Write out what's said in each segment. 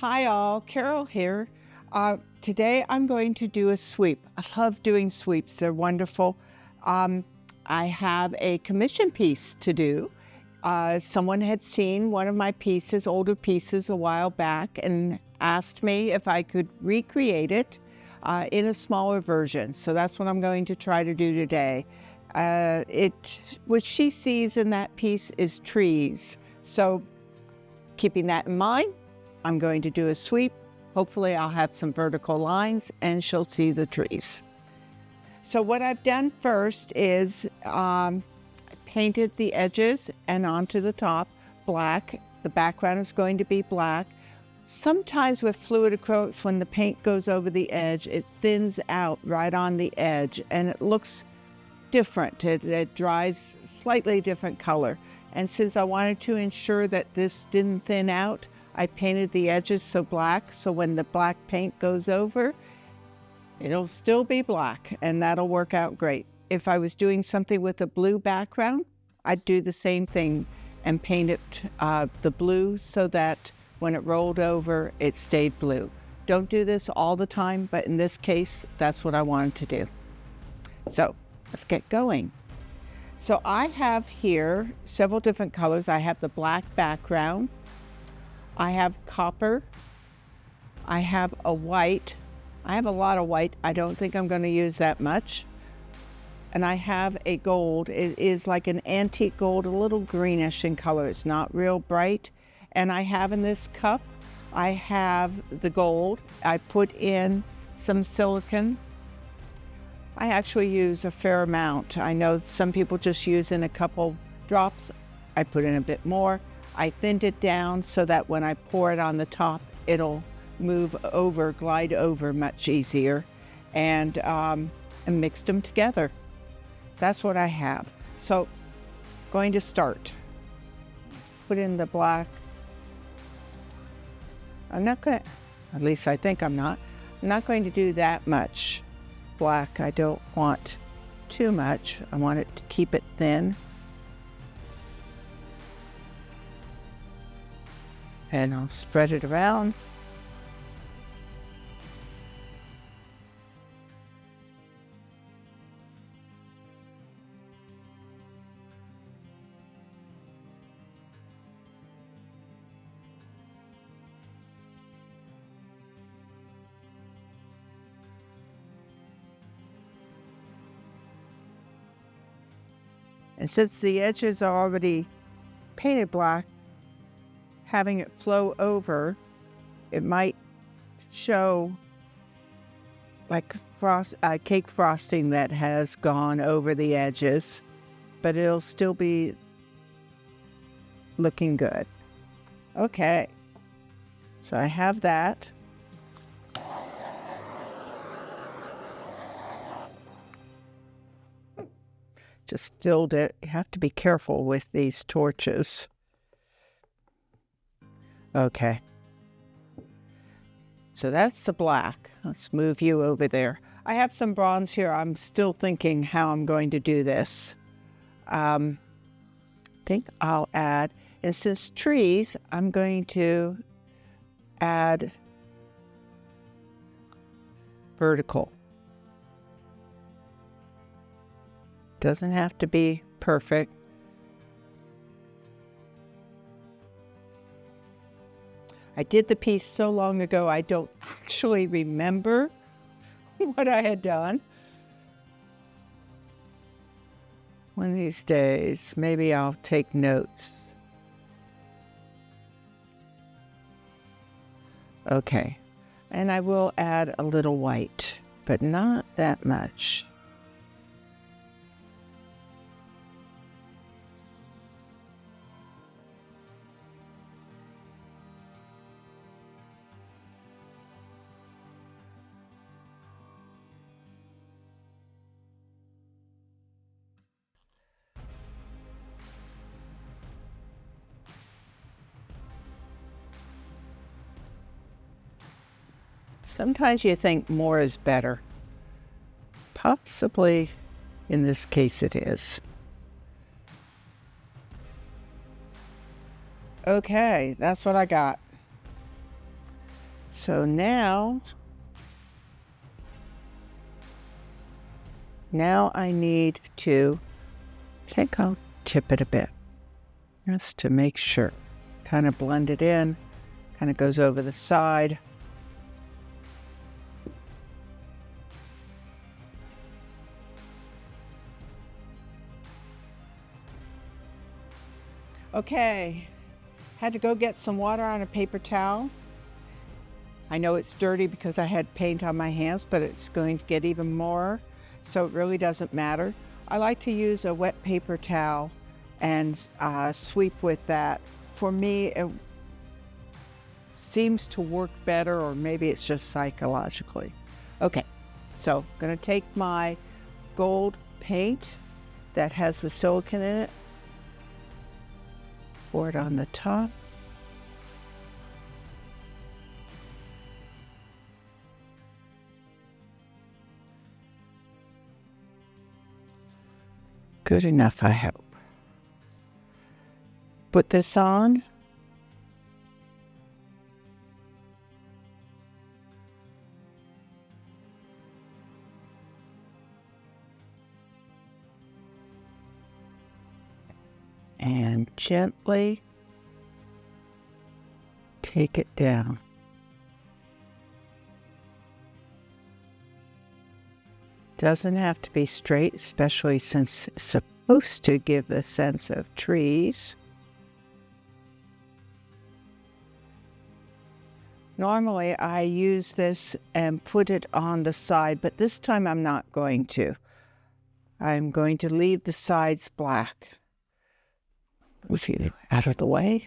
Hi all, Carol here. Today I'm going to do a sweep. I love doing sweeps, they're wonderful. I have a commission piece to do. Someone had seen one of my pieces, older pieces, a while back and asked me if I could recreate it in a smaller version. So that's what I'm going to try to do today. What she sees in that piece is trees. So keeping that in mind, I'm going to do a sweep. Hopefully I'll have some vertical lines and she'll see the trees. So what I've done first is I painted the edges and onto the top black. The background is going to be black. Sometimes with fluid acrylics, when the paint goes over the edge, it thins out right on the edge and it looks different. It dries slightly different color. And since I wanted to ensure that this didn't thin out, I painted the edges so black, so when the black paint goes over, it'll still be black, and that'll work out great. If I was doing something with a blue background, I'd do the same thing and paint it the blue so that when it rolled over, it stayed blue. Don't do this all the time, but in this case, that's what I wanted to do. So let's get going. So I have here several different colors. I have the black background. I have copper. I have a white. I have a lot of white. I don't think I'm going to use that much. And I have a gold. It is like an antique gold, a little greenish in color. It's not real bright. And I have in this cup, I have the gold. I put in some silicone. I actually use a fair amount. I know some people just use in a couple drops. I put in a bit more. I thinned it down so that when I pour it on the top, it'll move over, glide over much easier, and mixed them together. That's what I have. So, going to start. Put in the black. I'm not going to, at least I think I'm not going to do that much black. I don't want too much. I want it to keep it thin. And I'll spread it around. And since the edges are already painted black, having it flow over, it might show like cake frosting that has gone over the edges, but it'll still be looking good. Okay, so I have that. Just filled it. You have to be careful with these torches. Okay, so that's the black. Let's move you over there. I have some bronze here. I'm still thinking how I'm going to do this. I think I'll add, and since trees, I'm going to add vertical. Doesn't have to be perfect. I did the piece so long ago, I don't actually remember what I had done. One of these days, maybe I'll take notes. Okay, and I will add a little white, but not that much. Sometimes you think more is better. Possibly in this case it is. . Okay, that's what I got. So now I need to I'll tip it a bit just to make sure. Kind of blend it in, kind of goes over the side. Okay, had to go get some water on a paper towel. I know it's dirty because I had paint on my hands, but it's going to get even more, so it really doesn't matter. I like to use a wet paper towel and sweep with that. For me, it seems to work better, or maybe it's just psychologically. Okay, so I'm gonna take my gold paint that has the silicone in it, pour it on the top. Good enough, I hope. Put this on. And gently take it down. Doesn't have to be straight, especially since it's supposed to give the sense of trees. Normally I use this and put it on the side, but this time I'm not going to. I'm going to leave the sides black. Move you out of the way.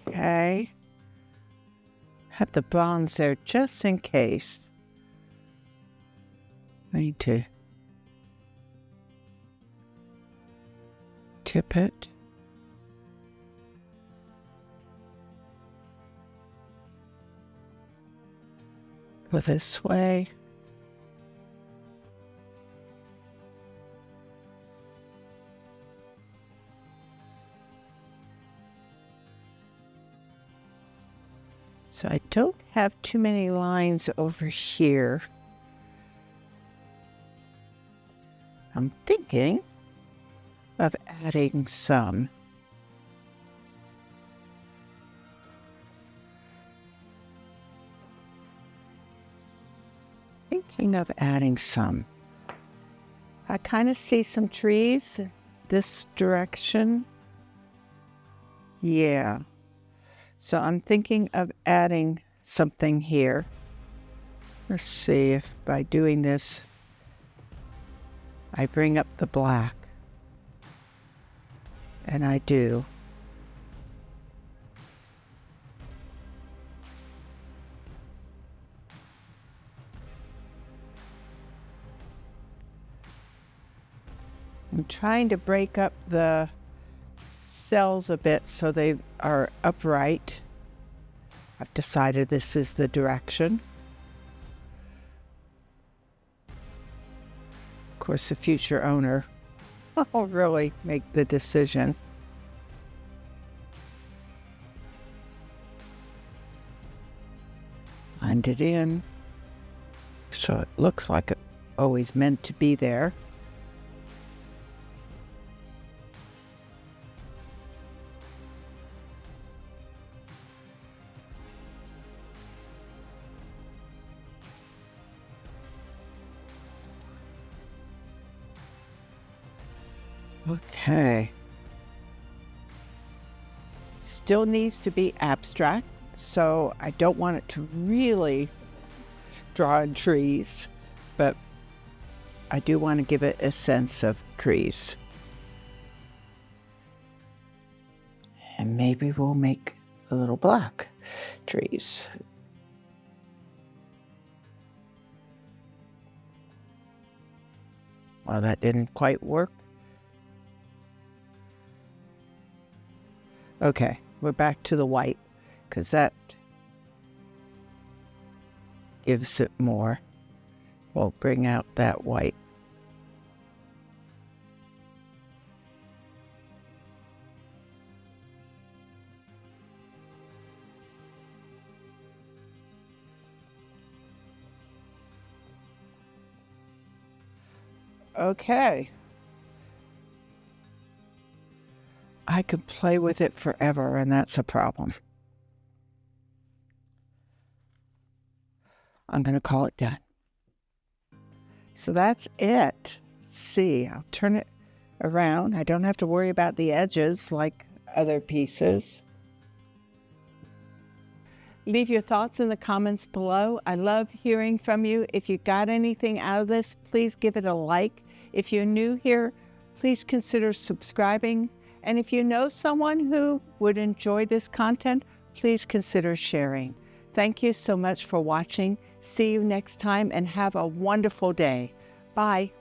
Okay. Have the bronze there just in case. I need to tip it. Go this way. So I don't have too many lines over here. I'm thinking of adding some. I kind of see some trees this direction. Yeah. So I'm thinking of adding something here. Let's see if by doing this, I bring up the black. And I do. I'm trying to break up the cells a bit so they are upright. I've decided this is the direction. Of course, the future owner will really make the decision. Blend it in so it looks like it always meant to be there. Okay. Still needs to be abstract, so I don't want it to really draw in trees, but I do want to give it a sense of trees. And maybe we'll make a little black trees. Well, that didn't quite work. Okay, we're back to the white, because that gives it more. We'll bring out that white. Okay. I could play with it forever, and that's a problem. I'm going to call it done. So that's it. Let's see, I'll turn it around. I don't have to worry about the edges like other pieces. Leave your thoughts in the comments below. I love hearing from you. If you got anything out of this, please give it a like. If you're new here, please consider subscribing. And if you know someone who would enjoy this content, please consider sharing. Thank you so much for watching. See you next time and have a wonderful day. Bye.